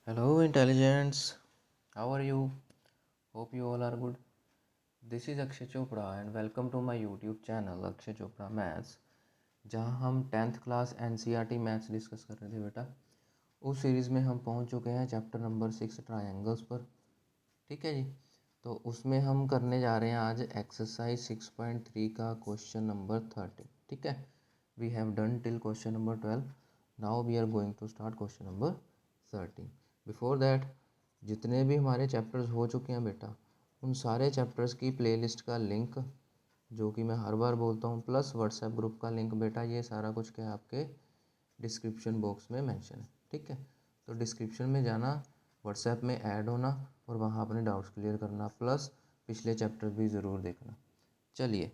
Hello, intelligence. How are you? Hope you all are good. This is Akshay Chopra and welcome to my YouTube channel Akshay Chopra Maths, जहाँ हम 10th class NCERT maths discuss कर रहे थे बेटा। उस series में हम पहुँच चुके हैं चैप्टर नंबर 6 ट्रायंगल्स पर। ठीक है जी। तो उसमें हम करने जा रहे हैं आज एक्सरसाइज 6.3 का क्वेश्चन नंबर 13। ठीक है। We have done till question number 12। Now we are going to start question number 13। Before that जितने भी हमारे चैप्टर्स हो चुके हैं बेटा, उन सारे चैप्टर्स की प्लेलिस्ट का लिंक, जो कि मैं हर बार बोलता हूँ, प्लस व्हाट्सएप ग्रुप का लिंक बेटा, ये सारा कुछ क्या है आपके डिस्क्रिप्शन बॉक्स में मेंशन है। ठीक है। तो डिस्क्रिप्शन में जाना, व्हाट्सएप में ऐड होना और वहाँ अपने डाउट्स क्लियर करना, प्लस पिछले चैप्टर भी ज़रूर देखना। चलिए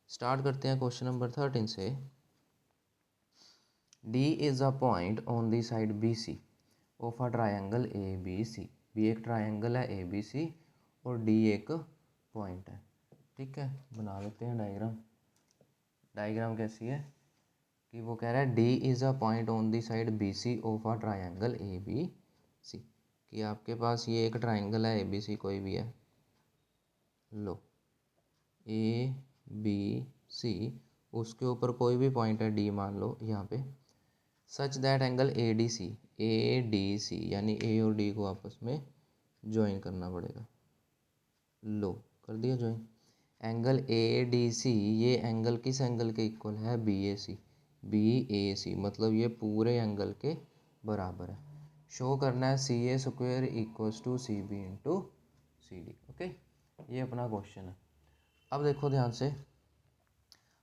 स्टार्ट करते हैं क्वेश्चन नंबर 13 से। D is a point on the side B C of a triangle A B C. B एक ट्रायंगल है ए बी सी और डी एक पॉइंट है। ठीक है, बना लेते हैं डायग्राम। डायग्राम कैसी है कि वो कह रहा है D is a point on the side B C of a triangle A B C. कि आपके पास ये एक ट्रायंगल है ए बी सी, कोई भी है, लो ए बी सी, उसके ऊपर कोई भी पॉइंट है डी मान लो यहाँ पे, such that angle A D C यानी ए और डी को आपस में ज्वाइन करना पड़ेगा। लो कर दिया join. Angle A D C, ये एंगल किस एंगल के इक्वल है? B A C. B A सी मतलब ये पूरे एंगल के बराबर है। शो करना है C A square equals to C B into C D. Okay, ये अपना क्वेश्चन है। अब देखो ध्यान से,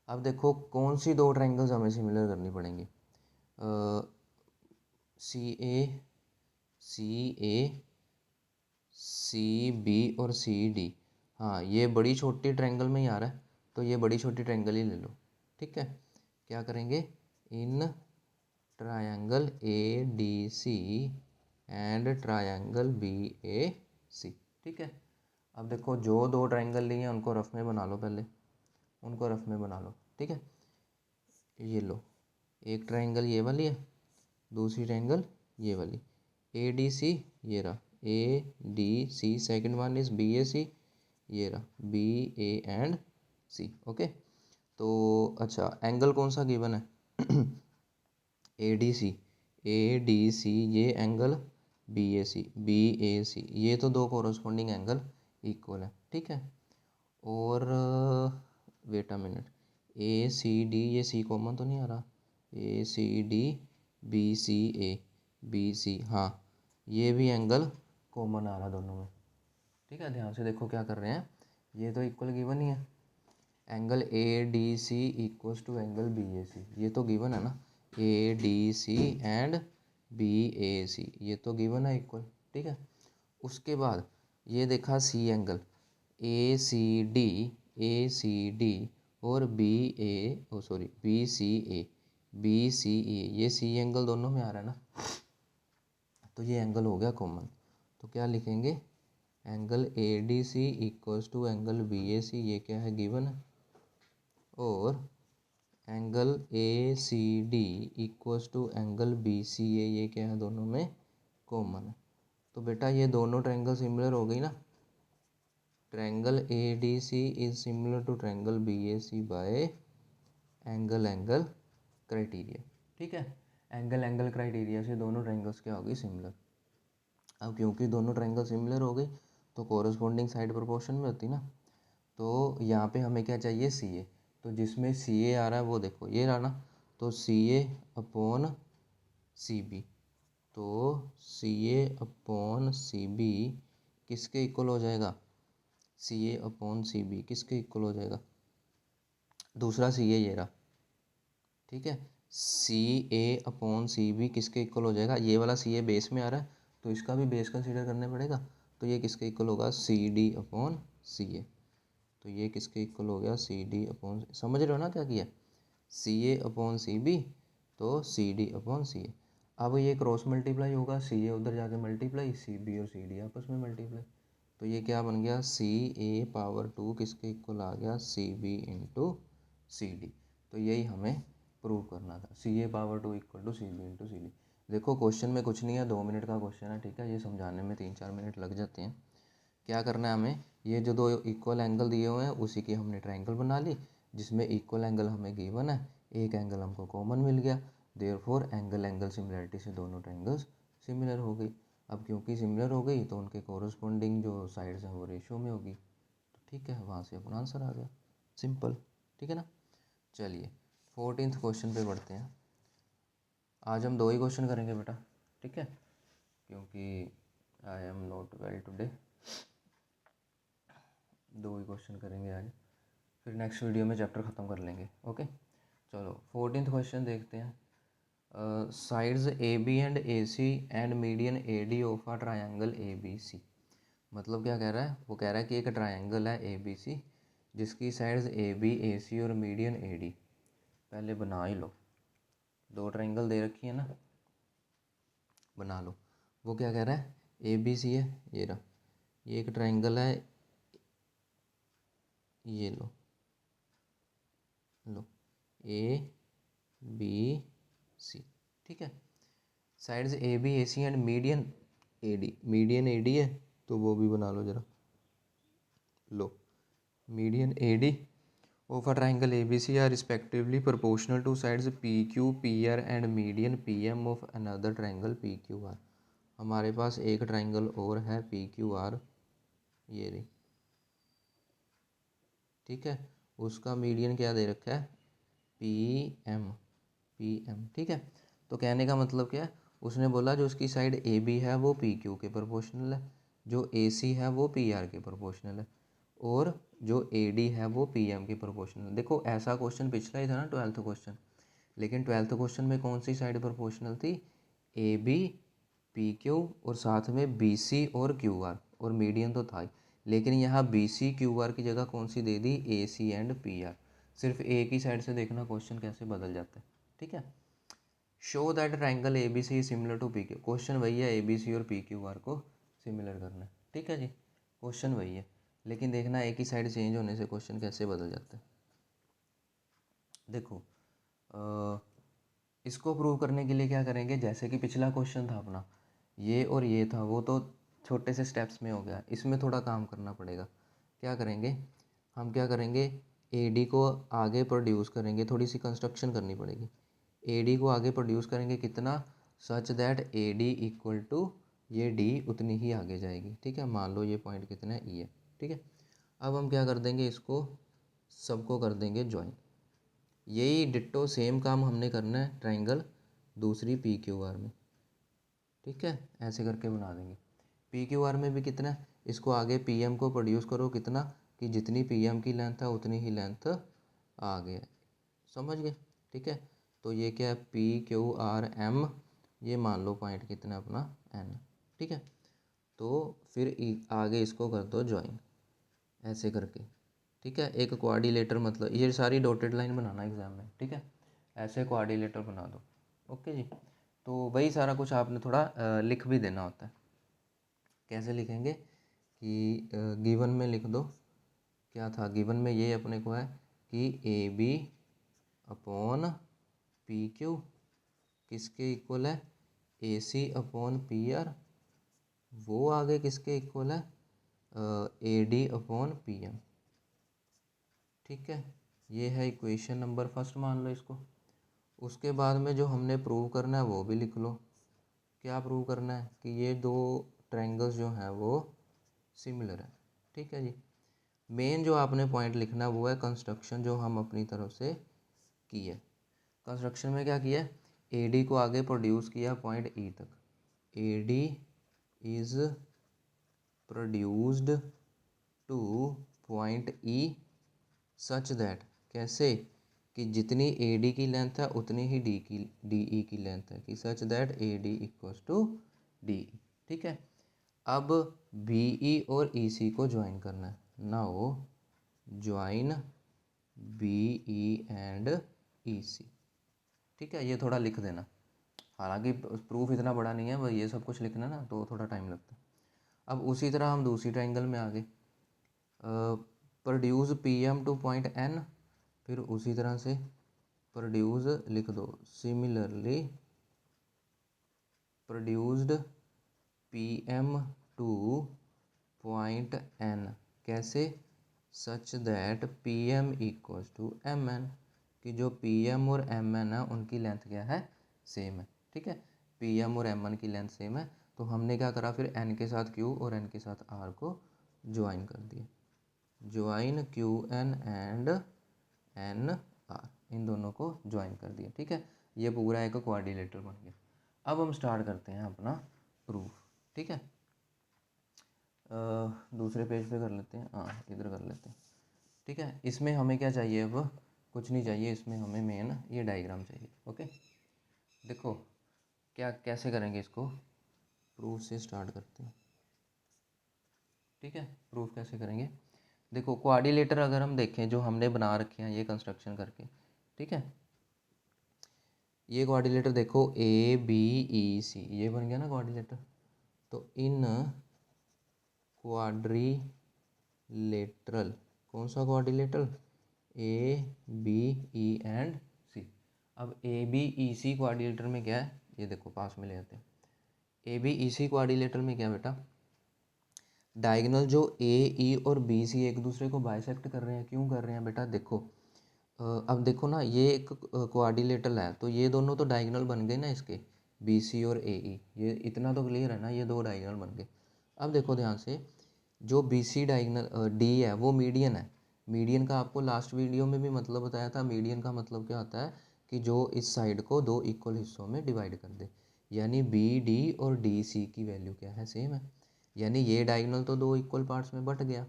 अब देखो कौन सी दो ट्रायंगल्स हमें सिमिलर करनी पड़ेंगी। सी ए सी बी और सी डी। हाँ, ये बड़ी छोटी ट्रायंगल में ही आ रहा है, तो ये बड़ी छोटी ट्रायंगल ही ले लो। ठीक है, क्या करेंगे, in triangle A D C and triangle B A C. ठीक है। अब देखो जो दो ट्रायंगल लिए हैं उनको रफ में बना लो, पहले उनको रफ में बना लो। ठीक है, ये लो, एक ट्रायंगल ये वाली है, दूसरी ट्रायंगल ये वाली, ए डी सी, ये रहा A D C. Second one is B A C, ये रहा B A and C. Okay, तो अच्छा एंगल कौन सा गिवन है? ए डी सी ये एंगल बी ए सी, ये तो दो कोरस्पॉन्डिंग एंगल इक्वल है। ठीक है, और wait a minute, A C D, ये सी कॉमन तो नहीं आ रहा, ए सी डी बी सी, हाँ ये भी एंगल कॉमन आ रहा दोनों में। ठीक है, ध्यान से देखो क्या कर रहे हैं, ये तो इक्वल गिवन ही है। Angle A D C equals to angle B A C, ये तो गिवन है ना, A D C and B A C, ये तो गिवन है इक्वल। ठीक है, उसके बाद ये देखा C angle A C D और बी सी ए, ये सी एंगल दोनों में आ रहा है ना, तो ये एंगल हो गया कॉमन। तो क्या लिखेंगे, angle A D C equals to angle B A C, ये क्या है, गिवन है। और angle A C D equals to angle B C A, ये क्या है, दोनों में कॉमन है। तो बेटा ये दोनों ट्रायंगल सिमिलर हो गई ना। Triangle A D C is similar to triangle B A C by angle criteria. ठीक है, एंगल क्राइटेरिया से दोनों ट्रायंगल्स क्या होगी, सिमिलर। अब क्योंकि दोनों ट्रायंगल सिमिलर हो गई तो कोरस्पॉन्डिंग साइड प्रोपोर्शन में होती ना। तो यहाँ पे हमें क्या चाहिए, सी ए। तो जिसमें सी ए आ रहा है वो देखो ये रहा ना, तो सी ए अपॉन सी बी, तो सी ए अपॉन सी बी किसके इक्वल हो जाएगा, सी ए अपॉन सी बी किसके इक्वल हो जाएगा, दूसरा सी ए ये रहा। ठीक है, सी ए अपॉन सी बी किसके इक्वल हो जाएगा, ये वाला सी ए बेस में आ रहा है तो इसका भी बेस कंसीडर करने पड़ेगा। तो ये किसके इक्वल होगा, सी डी अपॉन सी ए। तो ये किसके इक्वल हो गया, सी डी अपॉन, समझ रहे हो ना क्या किया, सी ए अपॉन सी बी तो सी डी अपॉन सी ए। अब ये क्रॉस मल्टीप्लाई होगा, सी ए उधर जाके मल्टीप्लाई, सी बी और सी डी आपस में मल्टीप्लाई। तो ये क्या बन गया, सी ए पावर 2 किसके इक्वल आ गया, C B into C D. तो यही हमें प्रूव करना था, C A power 2 equal to C B into C D. देखो क्वेश्चन में कुछ नहीं है, 2 मिनट का क्वेश्चन है, ठीक है। ये समझाने में 3-4 मिनट लग जाते हैं। क्या करना है हमें, ये जो दो इक्वल एंगल दिए हुए हैं उसी की हमने ट्रायंगल बना ली, जिसमें इक्वल एंगल हमें गिवन है, एक एंगल हमको कॉमन मिल गया, देयरफॉर एंगल एंगल सिमिलरिटी से दोनों ट्रायंगल्स सिमिलर हो गई। अब क्योंकि सिमिलर हो गई तो उनके कोरस्पॉन्डिंग जो साइड्स हैं वो रेशियो में होगी, तो ठीक है, वहाँ से अपना आंसर आ गया, सिंपल, ठीक है ना। चलिए 14th क्वेश्चन पे बढ़ते हैं। आज हम 2 ही क्वेश्चन करेंगे बेटा, ठीक है, क्योंकि I am not well today. 2 he question करेंगे आज, फिर नेक्स्ट वीडियो में चैप्टर ख़त्म कर लेंगे, ओके। चलो 14th क्वेश्चन देखते हैं। Sides A B and A C and median A D of a triangle A B C. मतलब क्या कह रहा है, वो कह रहा है कि एक ट्रायंगल है ए बी सी जिसकी साइड्स ए बी ए सी और मीडियन ए डी, पहले बना ही लो, 2 ट्रायंगल दे रखी है ना, बना लो। वो क्या कह रहा है, ए बी सी है, ये रहा, ये एक ट्रायंगल है, ये लो लो ए बी सी, ठीक है। Sides A B A C and median A D है, तो वो भी बना लो जरा, लो median A D of a triangle A B C are respectively proportional to sides P Q P R and median P M of another triangle P Q R. हमारे पास एक ट्राइंगल और है पी क्यू आर, ये रही, ठीक है, उसका मीडियन क्या दे रखा है, पी एम, ठीक है। तो कहने का मतलब क्या है, उसने बोला जो उसकी साइड ए बी है वो पी क्यू के प्रोपोर्शनल है, जो ए सी है वो पी आर के प्रोपोर्शनल है, और जो ए डी है वो पी एम के प्रोपोर्शनल। देखो ऐसा क्वेश्चन पिछला ही था ना 12th क्वेश्चन, लेकिन 12th क्वेश्चन में कौन सी साइड प्रोपोर्शनल थी, ए बी पी क्यू और साथ में बी सी और क्यू आर, और मीडियन तो था ही, लेकिन यहाँ बी सी क्यू आर की जगह कौन सी दे दी, ए सी एंड पी आर। सिर्फ एक ही साइड से देखना क्वेश्चन कैसे बदल जाता है, ठीक है। Show that triangle A B C similar to P Q, क्वेश्चन वही है, ए बी सी और पी क्यू आर को सिमिलर करना है, ठीक है जी, क्वेश्चन वही है, लेकिन देखना एक ही साइड चेंज होने से क्वेश्चन कैसे बदल जाता है। देखो इसको प्रूव करने के लिए क्या करेंगे, जैसे कि पिछला क्वेश्चन था अपना, ये और ये था, वो तो छोटे से स्टेप्स में हो गया, इसमें थोड़ा काम करना पड़ेगा। क्या करेंगे, हम क्या करेंगे, ए डी को आगे प्रोड्यूस करेंगे, थोड़ी सी कंस्ट्रक्शन करनी पड़ेगी। ए डी को आगे प्रोड्यूस करेंगे कितना, such that A D equal to ये डी उतनी ही आगे जाएगी, ठीक है। मान लो ये पॉइंट कितना है, ई है, ठीक है। अब हम क्या कर देंगे, इसको सबको कर देंगे ज्वाइन। यही डिट्टो सेम काम हमने करना है ट्राइंगल दूसरी पी क्यू आर में, ठीक है, ऐसे करके बना देंगे। पी क्यू आर में भी कितना है, इसको आगे पी एम को प्रोड्यूस करो कितना, कि जितनी पी एम की लेंथ है उतनी ही लेंथ आगे, समझ गए, ठीक है। तो ये क्या है, पी क्यू आर एम, ये मान लो पॉइंट कितना है अपना एन, ठीक है। तो फिर आगे इसको कर दो ज्वाइन, ऐसे करके, ठीक है। एक कोऑर्डिनेटर, मतलब ये सारी डॉटेड लाइन बनाना एग्जाम में, ठीक है, ऐसे कोऑर्डिनेटर बना दो, ओके जी। तो वही सारा कुछ आपने थोड़ा लिख भी देना होता है। कैसे लिखेंगे कि गिवन में लिख दो, क्या था गिवन में, ये अपने को है कि A B upon P Q किसके इक्वल है, A C upon P R, वो आगे किसके इक्वल है, A D upon P M, ठीक है। ये है इक्वेशन नंबर फर्स्ट, मान लो इसको। उसके बाद में जो हमने प्रूव करना है वो भी लिख लो। क्या प्रूव करना है, कि ये दो ट्रायंगल्स जो हैं वो सिमिलर है, ठीक है जी। मेन जो आपने पॉइंट लिखना है वो है कंस्ट्रक्शन जो हम अपनी तरफ से की है। कंस्ट्रक्शन में क्या किया है, ए डी को आगे प्रोड्यूस किया पॉइंट ई तक, A D is produced two point E such that, कैसे, कि जितनी ए डी की लेंथ है उतनी ही डी ई की लेंथ है, कि such that A D equals to D E, ठीक है। अब बी ई और ई सी को ज्वाइन करना है, now join B E and E C, ठीक है। ये थोड़ा लिख देना, हालांकि प्रूफ इतना बड़ा नहीं है, बस ये सब कुछ लिखना ना तो थोड़ा टाइम लगता है। अब उसी तरह हम दूसरी ट्राइंगल में आ गए, produce P M to point N, फिर उसी तरह से प्रोड्यूस लिख दो similarly produced PM to point N, कैसे? Such that PM equals to MN, कि जो PM और MN है उनकी लेंथ क्या है? सेम है। ठीक है, PM और MN की लेंथ सेम है, तो हमने क्या करा फिर N के साथ Q और N के साथ R को ज्वाइन कर दिया। ज्वाइन QN एंड NR, इन दोनों को ज्वाइन कर दिया। ठीक है, ये पूरा एक क्वाड्रिलेटरल बन गया। अब हम स्टार्ट करते हैं अपना प्रूफ। ठीक है, दूसरे पेज पे कर लेते हैं, हाँ इधर कर लेते हैं। ठीक है, इसमें हमें क्या चाहिए? अब कुछ नहीं चाहिए, इसमें हमें मेन ये डायग्राम चाहिए। ओके, देखो क्या कैसे करेंगे इसको, प्रूफ से स्टार्ट करते हैं। ठीक है, प्रूफ कैसे करेंगे? देखो क्वाड्रिलेटर अगर हम देखें जो हमने बना रखे हैं ये कंस्ट्रक्शन करके, ठीक है, ये क्वाड्रिलेटर देखो ABEC, ये बन गया ना क्वाड्रिलेटर। तो इन क्वाड्रिलेटरल, कौन सा क्वाड्रिलेटरल? ABE and C। अब ABEC क्वाड्रिलेटर में क्या है, ये देखो पास में ले आते हैं। ABEC क्वाड्रिलेटर में क्या बेटा, डायगोनल जो AE और BC एक दूसरे को बाइसेक्ट कर रहे हैं। क्यों कर रहे हैं बेटा? देखो अब देखो ना, ये एक क्वाड्रिलेटरल है, तो ये दोनों तो डायगोनल बन गए ना इसके, BC और AE। ये इतना तो क्लियर है ना, ये दो डायगोनल बन गए। अब देखो ध्यान से, जो BC डायगोनल D है वो मीडियन है। मीडियन का आपको लास्ट वीडियो में भी मतलब बताया था। मीडियन का मतलब क्या होता है कि जो इस साइड को दो इक्वल हिस्सों में डिवाइड कर दे, यानी BD और DC की वैल्यू क्या है? सेम है, यानी ये डायगोनल तो दो इक्वल पार्ट्स में बट गया।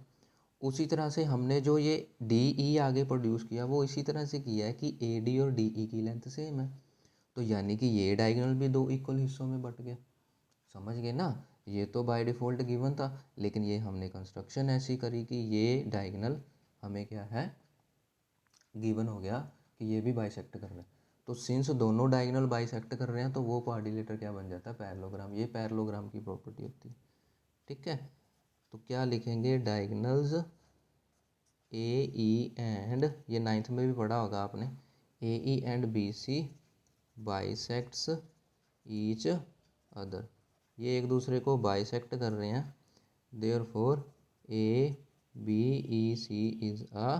उसी तरह से हमने जो ये DE आगे प्रोड्यूस किया वो इसी तरह से किया है कि AD और DE की लेंथ सेम है, तो यानी कि ये डायगोनल भी दो इक्वल हिस्सों में बट गया। समझ गए ना? ये तो बाय डिफ़ॉल्ट गिवन था, लेकिन ये हमने कंस्ट्रक्शन ऐसी करी कि ये डायगोनल हमें क्या है? गिवन हो गया कि ये भी बाइसेक्ट कर रहे हैं। तो सिंस दोनों डायगोनल बाइसेक्ट कर रहे हैं तो वो क्वाड्रिलेटर क्या बन जाता है? पैरेललोग्राम। ये पैरेललोग्राम की प्रॉपर्टी होती है। ठीक है, तो क्या लिखेंगे? डायगोनल्स AE एंड, ये 9th में भी पढ़ा होगा आपने, AE and BC bisects each other. ये एक दूसरे को बाइसेक्ट कर रहे हैं, therefore ABEC is a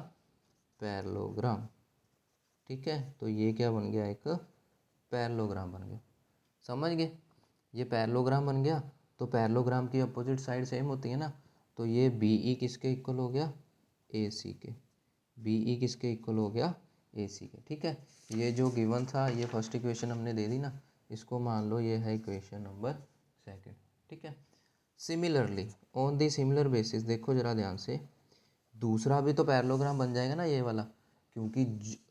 parallelogram. ठीक है, तो ये क्या बन गया? एक पैरेललोग्राम बन गया। समझ गए? ये पैरेललोग्राम बन गया, तो पैरेललोग्राम की अपोजिट साइड सेम होती है ना, तो ये BE किसके इक्वल हो गया? AC के। BE किसके इक्वल हो गया? AC के। ठीक है, ये जो गिवन था ये फर्स्ट इक्वेशन हमने दे दी ना, इसको मान लो ये है इक्वेशन नंबर 2। ठीक है, similarly on the similar basis, देखो जरा ध्यान से, दूसरा भी तो पैरेललोग्राम बन जाएगा ना ये वाला, क्योंकि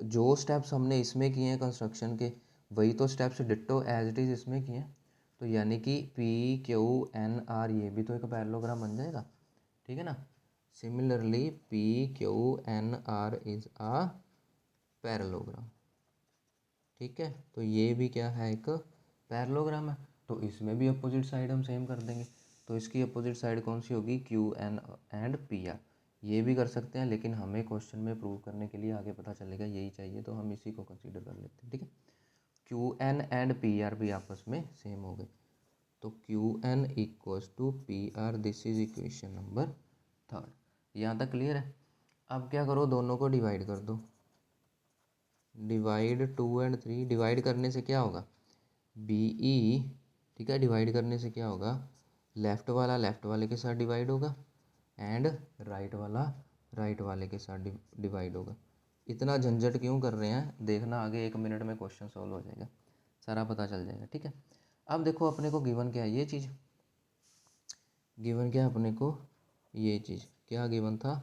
जो स्टेप्स हमने इसमें किए हैं कंस्ट्रक्शन के, वही तो steps ditto as it is इसमें किए हैं। तो यानी कि PQNR ये भी तो एक पैरेललोग्राम बन जाएगा। ठीक है ना? Similarly PQNR is a parallelogram. ठीक है, तो ये भी क्या है? एक पैरेललोग्राम है। तो इसमें भी अपोजिट साइड हम सेम कर देंगे, तो इसकी अपोजिट साइड कौन सी होगी? QN and PR। ये भी कर सकते हैं, लेकिन हमें क्वेश्चन में प्रूव करने के लिए आगे पता चलेगा यही चाहिए, तो हम इसी को कंसीडर कर लेते हैं। ठीक है, QN एंड PR भी आपस में सेम हो गए, तो QN equals to PR, this is equation number 3। यहाँ तक क्लियर है? अब क्या करो, दोनों को डिवाइड कर दो। डिवाइड 2 और 3, डिवाइड करने से क्या होगा? BE, ठीक है, डिवाइड करने से क्या होगा? लेफ़्ट वाला लेफ़्ट वाले के साथ डिवाइड होगा एंड राइट वाला राइट वाले के साथ डिवाइड होगा। इतना झंझट क्यों कर रहे हैं? देखना आगे 1 मिनट में क्वेश्चन सॉल्व हो जाएगा, सारा पता चल जाएगा। ठीक है, अब देखो अपने को गिवन क्या है? ये चीज़ गिवन क्या है अपने को? ये चीज़ क्या गिवन था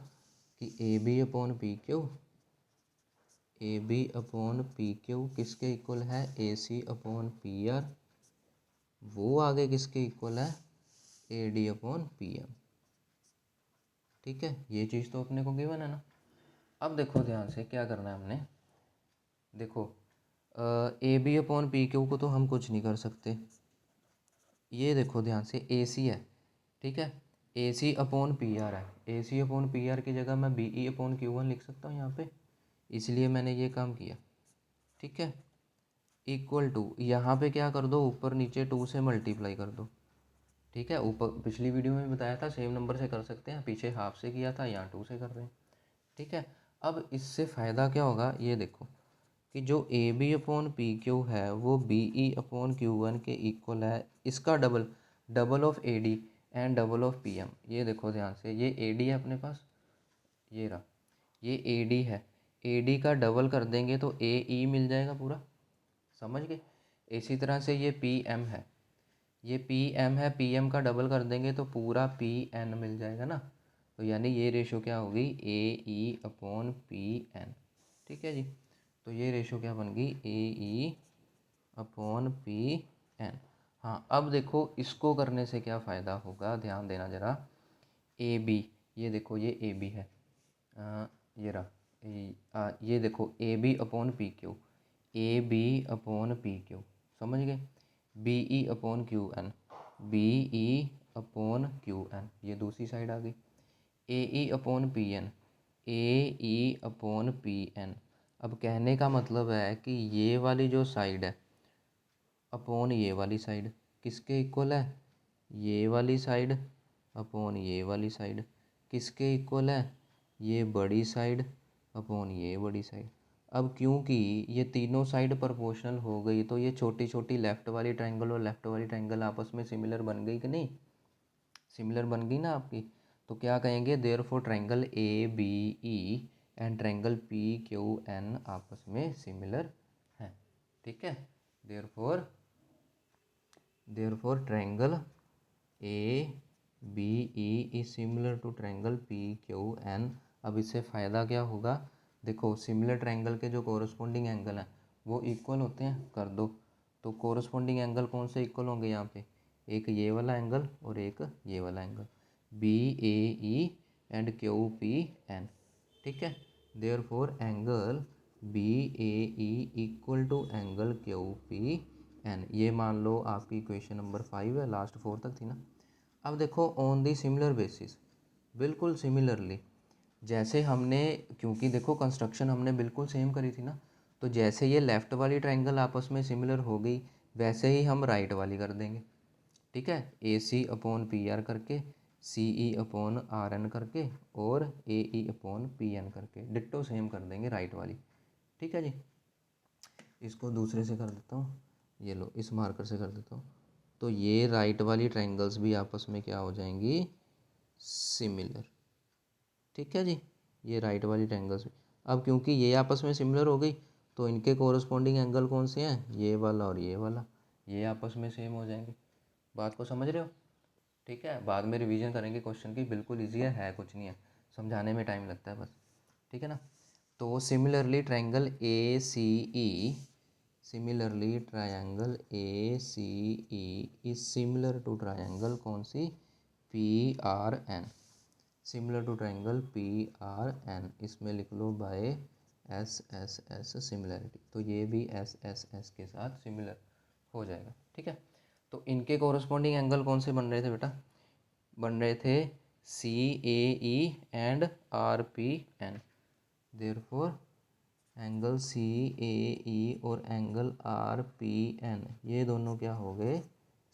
कि AB upon PQ, AB upon PQ किसके इक्वल है? AC upon PR। वो आगे किसके इक्वल है? AD upon PM। ठीक है, ये चीज़ तो अपने को गिवन है ना। अब देखो ध्यान से क्या करना है हमने। देखो AB अपॉन PQ को तो हम कुछ नहीं कर सकते। ये देखो ध्यान से AC है, ठीक है, AC अपॉन PR है। AC अपॉन PR की जगह मैं BE अपॉन Q1 लिख सकता हूँ यहाँ पे, इसलिए मैंने ये काम किया। ठीक है, इक्वल टू, यहाँ पे क्या कर दो, ऊपर नीचे 2 से मल्टीप्लाई कर दो। ठीक है, ऊपर पिछली वीडियो में बताया था सेम नंबर से कर सकते हैं, पीछे हाफ से किया था, यहाँ 2 से कर रहे हैं। ठीक है, अब इससे फ़ायदा क्या होगा, ये देखो कि जो A B upon P Q है वो B E upon Q one के इक्वल है। इसका double, double of A D and double of P M. ये देखो ध्यान से, ये ए डी है अपने पास, ये रहा, ये ए डी है, ए डी का डबल कर देंगे तो ए ई मिल जाएगा पूरा, समझ गए। इसी तरह से ये पी एम है, ये पी एम है, पी एम का डबल कर देंगे तो पूरा पी एन मिल जाएगा ना। तो यानी ये रेशो क्या होगी, ए ई अपॉन पी एन। ठीक है जी, तो ये रेशो क्या बन गई, A E upon P N. हाँ, अब देखो इसको करने से क्या फ़ायदा होगा, ध्यान देना ज़रा। ए बी, ये देखो ये ए बी है, ये रहा ये देखो A B upon P Q, A B upon P Q, समझ गए। B E upon Q N, B E upon Q N, ये दूसरी साइड आ गई। A E upon P N, A E upon P N. अब कहने का मतलब है कि ये वाली जो साइड है अपॉन ये वाली साइड किसके इक्वल है, ये वाली साइड अपॉन ये वाली साइड किसके इक्वल है, ये बड़ी साइड अपॉन ये बड़ी साइड। अब क्योंकि ये तीनों साइड प्रोपोर्शनल हो गई तो ये छोटी छोटी लेफ़्ट वाली ट्रायंगल और लेफ़्ट वाली ट्रायंगल आपस में सिमिलर बन गई कि नहीं, सिमिलर बन गई ना आपकी। तो क्या कहेंगे, therefore triangle A B E and triangle P Q N आपस में सिमिलर हैं। ठीक है, therefore triangle A B E is similar to triangle P Q N. अब इससे फ़ायदा क्या होगा, देखो सिमिलर ट्रायंगल के जो कोरस्पॉन्डिंग एंगल हैं वो इक्वल होते हैं, कर दो। तो कोरस्पॉन्डिंग एंगल कौन से इक्वल होंगे यहाँ पे, एक ये वाला एंगल और एक ये वाला angle, B A E and Q P N. ठीक है, therefore angle B A E equal to angle Q P N. ये मान लो आपकी इक्वेशन नंबर 5 है, लास्ट 4 तक थी ना। अब देखो ऑन दी सिमिलर बेसिस, बिल्कुल सिमिलरली, जैसे हमने, क्योंकि देखो कंस्ट्रक्शन हमने बिल्कुल सेम करी थी ना, तो जैसे ये लेफ़्ट वाली ट्रायंगल आपस में सिमिलर हो गई वैसे ही हम राइट वाली कर देंगे। ठीक है, A C upon P are करके, सी ई अपॉन आर एन करके और ए ई अपॉन पी एन करके डिट्टो सेम कर देंगे राइट वाली। ठीक है जी, इसको दूसरे से कर देता हूँ, ये लो इस मार्कर से कर देता हूँ। तो ये राइट वाली ट्रायंगल्स भी आपस में क्या हो जाएंगी, सिमिलर। ठीक है जी, ये राइट वाली ट्रायंगल्स भी, अब क्योंकि ये आपस में सिमिलर हो गई तो इनके कोरस्पॉन्डिंग एंगल कौन से हैं, ये वाला और ये वाला, ये आपस में सेम हो जाएंगे। बात को समझ रहे हो। ठीक है, बाद में रिवीजन करेंगे क्वेश्चन की, बिल्कुल ईजी है कुछ नहीं है, समझाने में टाइम लगता है बस। ठीक है ना। तो similarly triangle A C E, similarly triangle A C E is similar to triangle कौन सी, P R N, similar to triangle P R N. इसमें लिख लो by S S S similarity, तो ये भी एस एस एस के साथ सिमिलर हो जाएगा। ठीक है, तो इनके कोरस्पॉन्डिंग एंगल कौन से बन रहे थे बेटा, बन रहे थे C A E and R P N. Therefore angle C A E और एंगल आर पी एन ये दोनों क्या हो गए,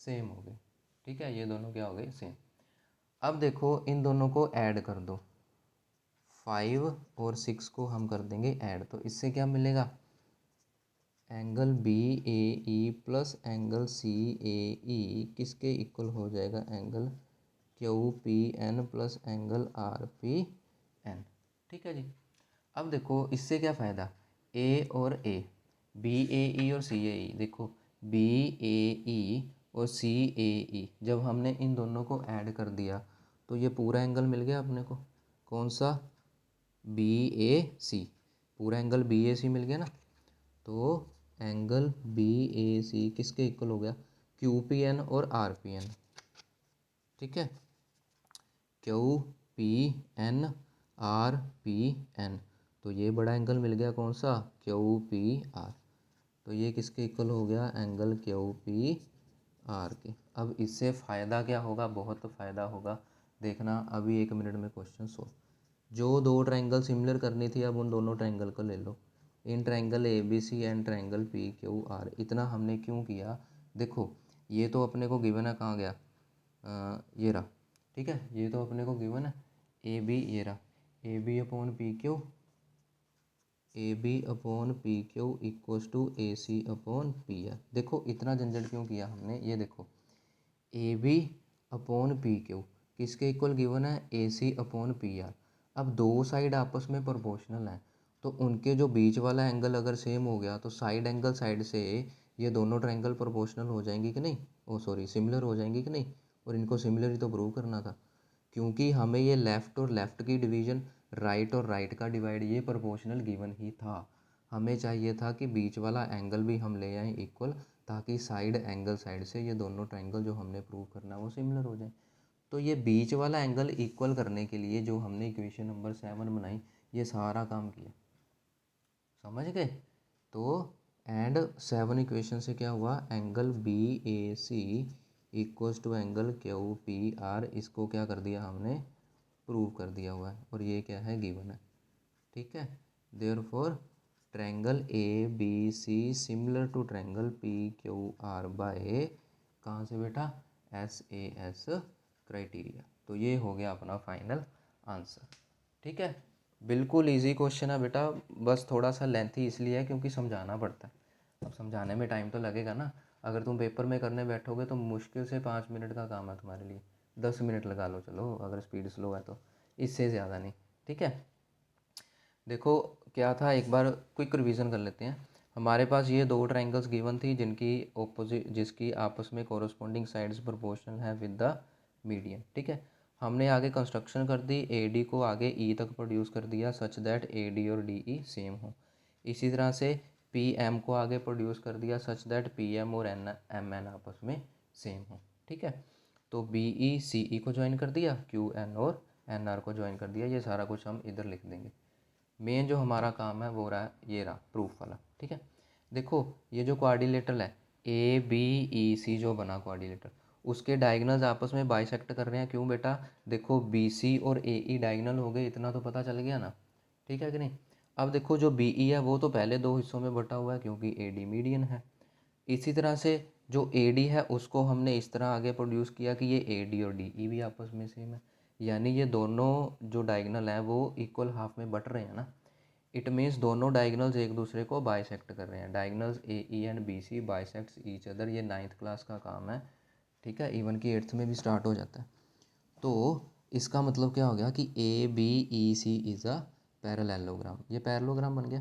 सेम हो गए। ठीक है, ये दोनों क्या हो गए, सेम। अब देखो इन दोनों को ऐड कर दो, 5 और 6 को हम कर देंगे ऐड, तो इससे क्या मिलेगा, angle B A E plus angle C A E किसके इक्वल हो जाएगा, angle Q P N plus angle R P N. ठीक है जी, अब देखो इससे क्या फ़ायदा, ए और ए, बी ए ई और सी ए ई, देखो बी ए ई और सी ए ई जब हमने इन दोनों को ऐड कर दिया तो ये पूरा एंगल मिल गया अपने को, कौन सा, बी ए सी, पूरा एंगल बी ए सी मिल गया ना। तो एंगल बी ए सी किसके इक्वल हो गया, क्यू पी एन और आर पी एन। ठीक है, Q P N R P N, तो ये बड़ा एंगल मिल गया कौन सा, क्यू पी आर। तो ये किसके इक्वल हो गया, एंगल क्यू पी आर के। अब इससे फ़ायदा क्या होगा, बहुत फ़ायदा होगा, देखना अभी 1 मिनट में क्वेश्चन सॉल्व। जो 2 ट्रायंगल सिमिलर करनी थी अब उन दोनों ट्रायंगल को ले लो, in triangle ABC and triangle PQR। इतना हमने क्यों किया, देखो ये तो अपने को गिवन है, कहाँ गया, ये रहा, ठीक है, ये तो अपने को गिवन है AB, ये रहा AB upon P Q equals to AC upon PR। देखो इतना झंझट क्यों किया हमने, ये देखो AB अपॉन PQ किसके इक्वल गिवन है, AC अपॉन PR। अब दो साइड आपस में प्रोपोर्शनल हैं, तो उनके जो बीच वाला एंगल अगर सेम हो गया तो साइड एंगल साइड से ये दोनों ट्रायंगल प्रोपोर्शनल हो जाएंगी कि नहीं, ओ सॉरी सिमिलर हो जाएंगी कि नहीं, और इनको सिमिलर ही तो प्रूव करना था, क्योंकि हमें ये लेफ़्ट और लेफ़्ट की डिवीज़न, राइट और राइट का डिवाइड, ये प्रोपोर्शनल गिवन ही था। हमें चाहिए था कि बीच वाला एंगल भी हम ले आएँ इक्वल, ताकि साइड एंगल साइड से ये दोनों ट्रायंगल जो हमने प्रूव करना है वो सिमिलर हो जाए। तो ये बीच वाला एंगल इक्वल करने के लिए जो हमने इक्वेशन नंबर 7 बनाई, ये सारा काम किया, समझ गए। तो एंड 7 इक्वेशन से क्या हुआ, angle BAC equals to angle QPR, इसको क्या कर दिया हमने, प्रूव कर दिया हुआ है, और ये क्या है, गिवन है, ठीक है। Therefore triangle ABC similar to triangle PQR by, कहाँ से बेटा, SAS क्राइटेरिया। तो ये हो गया अपना फाइनल आंसर, ठीक है। बिल्कुल इजी क्वेश्चन है बेटा, बस थोड़ा सा लेंथी इसलिए है क्योंकि समझाना पड़ता है। अब समझाने में टाइम तो लगेगा ना, अगर तुम पेपर में करने बैठोगे तो मुश्किल से 5 मिनट का काम है तुम्हारे लिए, 10 मिनट लगा लो चलो, अगर स्पीड स्लो है तो, इससे ज़्यादा नहीं, ठीक है। देखो क्या था, एक बार क्विक रिवीजन कर लेते हैं। हमारे पास ये दो ट्रायंगल्स गिवन थी जिसकी आपस में कोरस्पॉन्डिंग साइड्स प्रोपोर्शनल है विद द मीडियन, ठीक है। हमने आगे कंस्ट्रक्शन कर दी, AD को आगे E तक प्रोड्यूस कर दिया सच दैट AD और DE सेम हो। इसी तरह से PM को आगे प्रोड्यूस कर दिया सच दैट PM और MN आपस में सेम हो, ठीक है। तो BE CE को ज्वाइन कर दिया, QN और NR को ज्वाइन कर दिया, ये सारा कुछ हम इधर लिख देंगे। मेन जो हमारा काम है वो रहा, ये रहा प्रूफ वाला, ठीक है। देखो ये जो क्वाड्रिलेटरल है ABEC जो बना क्वाड्रिलेटरल, उसके डायगनल्स आपस में बाइसेक्ट कर रहे हैं, क्यों बेटा, देखो BC और AE डायगनल हो गए, इतना तो पता चल गया ना, ठीक है कि नहीं। अब देखो जो BE है वो तो पहले दो हिस्सों में बटा हुआ है क्योंकि AD मीडियन है। इसी तरह से जो AD है उसको हमने इस तरह आगे प्रोड्यूस किया कि ये AD और DE भी आपस में सेम है, यानी ये दोनों जो डायगनल हैं वो इक्वल हाफ में बट रहे हैं ना। इट मीन्स दोनों डायगनल्स एक दूसरे को बाइसेक्ट कर रहे हैं, diagonals AE and BC bisects each other, ये 9th क्लास का काम है, ठीक है, इवन की 8th में भी स्टार्ट हो जाता है। तो इसका मतलब क्या हो गया कि ABEC इज़ अ पैरेललोग्राम, ये पैरेललोग्राम बन गया।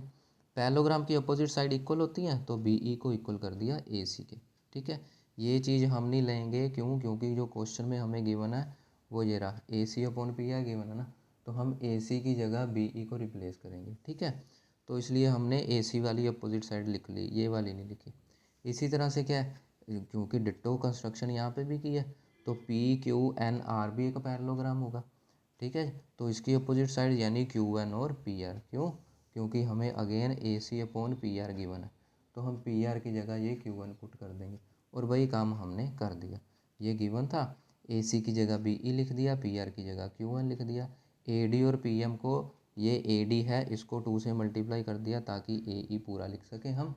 पैरेललोग्राम की अपोजिट साइड इक्वल होती हैं, तो BE को इक्वल कर दिया AC के, ठीक है। ये चीज़ हम नहीं लेंगे, क्यों, क्योंकि जो क्वेश्चन में हमें गिवन है वो ये रहा, AC अपॉन PR गिवन है ना, तो हम AC की जगह BE को रिप्लेस करेंगे, ठीक है। तो इसलिए हमने AC वाली अपोजिट साइड लिख ली, ये वाली नहीं लिखी। इसी तरह से क्या है, क्योंकि डिट्टो कंस्ट्रक्शन यहाँ पे भी की है, तो PQNR भी एक पैरेललोग्राम होगा, ठीक है। तो इसकी अपोजिट साइड यानी QN और PR, क्यों, क्योंकि हमें again AC upon PR given है, तो हम PR की जगह ये QN पुट कर देंगे, और वही काम हमने कर दिया। ये गिवन था, AC की जगह BE लिख दिया, PR की जगह QN लिख दिया। AD और PM को, ये AD है इसको 2 से मल्टीप्लाई कर दिया ताकि AE पूरा लिख सकें हम,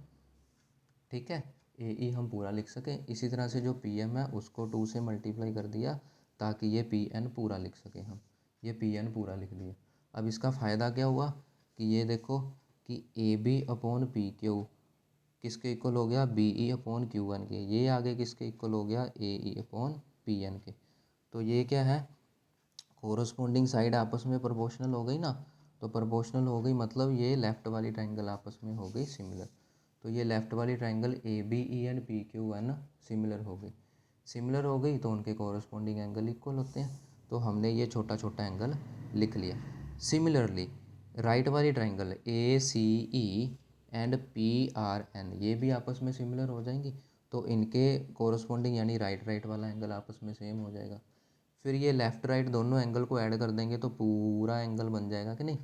ठीक है, AE हम पूरा लिख सकें। इसी तरह से जो PM है उसको 2 से मल्टीप्लाई कर दिया ताकि ये PN पूरा लिख सकें हम, ये PN पूरा लिख दिया। अब इसका फ़ायदा क्या हुआ कि ये देखो कि AB अपॉन PQ किसके इक्वल हो गया, BE अपॉन QN के, ये आगे किसके इक्वल हो गया, AE अपॉन PN के। तो ये क्या है, कोरस्पॉन्डिंग साइड आपस में प्रोपोर्शनल हो गई ना, तो प्रोपोर्शनल हो गई मतलब ये लेफ़्ट वाली ट्रायंगल आपस में हो गई सिमिलर। तो ये लेफ़्ट वाली triangle ABE and PQN similar हो गई, सिमिलर हो गई तो उनके कोरस्पॉन्डिंग एंगल इक्वल होते हैं, तो हमने ये छोटा छोटा एंगल लिख लिया। सिमिलरली राइट वाली ट्रायंगल ACE एंड PRN ये भी आपस में सिमिलर हो जाएंगी, तो इनके कोरस्पॉन्डिंग यानी राइट राइट वाला एंगल आपस में सेम हो जाएगा। फिर ये लेफ़्ट राइट दोनों एंगल को ऐड कर देंगे तो पूरा एंगल बन जाएगा कि नहीं,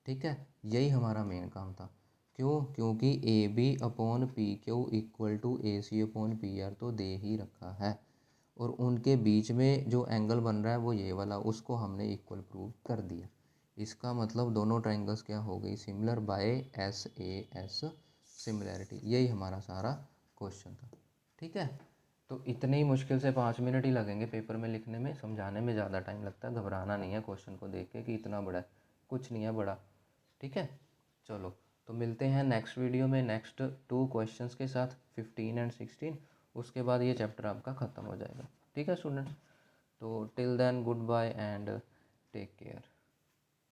ठीक है। यही हमारा मेन काम था, क्यों, क्योंकि AB upon PQ equal to AC upon PR तो दे ही रखा है, और उनके बीच में जो एंगल बन रहा है वो ये वाला, उसको हमने इक्वल प्रूव कर दिया। इसका मतलब दोनों ट्राइंगल्स क्या हो गई, सिमिलर बाय SAS सिमिलैरिटी। यही हमारा सारा क्वेश्चन था। ठीक है, तो इतने ही मुश्किल से 5 मिनट ही लगेंगे पेपर में लिखने में, समझाने में ज़्यादा टाइम लगता है। घबराना नहीं है क्वेश्चन को देख के कि इतना बड़ा है, कुछ नहीं है बड़ा। ठीक है, चलो तो मिलते हैं नेक्स्ट वीडियो में नेक्स्ट 2 क्वेश्चंस के साथ, 15 एंड 16। उसके बाद ये चैप्टर आपका ख़त्म हो जाएगा। ठीक है स्टूडेंट्स, तो till then goodbye and take care.